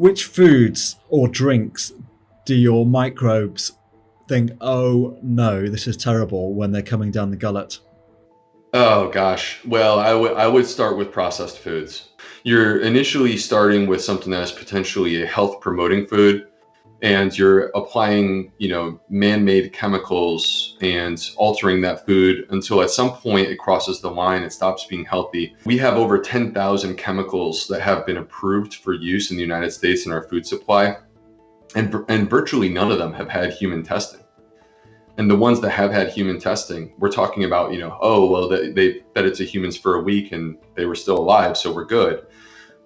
Which foods or drinks do your microbes think, oh no, this is terrible, when they're coming down the gullet? Oh gosh. Well, I would start with processed foods. You're initially starting with something that is potentially a health promoting food, and you're applying, man-made chemicals and altering that food until at some point it crosses the line, it stops being healthy. We have over 10,000 chemicals that have been approved for use in the United States in our food supply, and virtually none of them have had human testing. And the ones that have had human testing, we're talking about, they fed it to humans for a week and they were still alive, so we're good.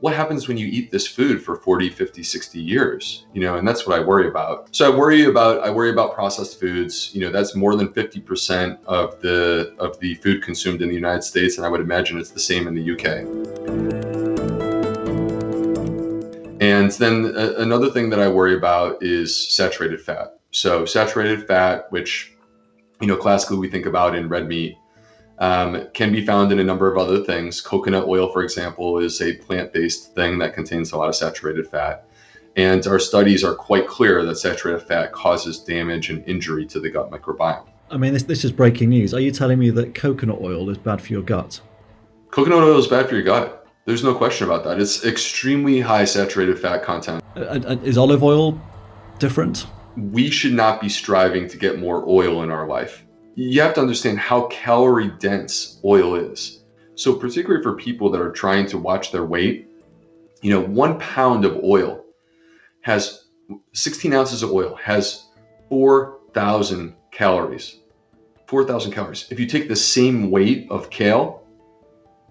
What happens when you eat this food for 40, 50, 60 years? And that's what I worry about. So I worry about processed foods. That's more than 50% of the food consumed in the United States, and I would imagine it's the same in the UK. And then another thing that I worry about is saturated fat. So saturated fat, which, classically we think about in red meat, can be found in a number of other things. Coconut oil, for example, is a plant-based thing that contains a lot of saturated fat. And our studies are quite clear that saturated fat causes damage and injury to the gut microbiome. I mean, this is breaking news. Are you telling me that coconut oil is bad for your gut? Coconut oil is bad for your gut. There's no question about that. It's extremely high saturated fat content. Is olive oil different? We should not be striving to get more oil in our life. You have to understand how calorie dense oil is. So particularly for people that are trying to watch their weight, 1 pound of oil has 16 ounces of oil has 4,000 calories. 4,000 calories. If you take the same weight of kale,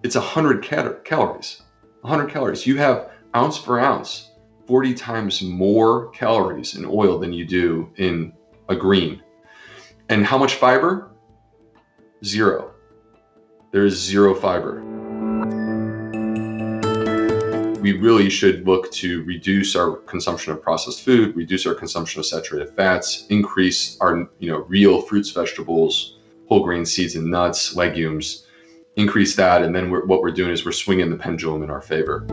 it's 100 calories. 100 calories. You have ounce for ounce 40 times more calories in oil than you do in a green. And how much fiber? 0. There is 0 fiber. We really should look to reduce our consumption of processed food, reduce our consumption of saturated fats, increase our real fruits, vegetables, whole grain seeds and nuts, legumes, increase that. And then what we're doing is we're swinging the pendulum in our favor.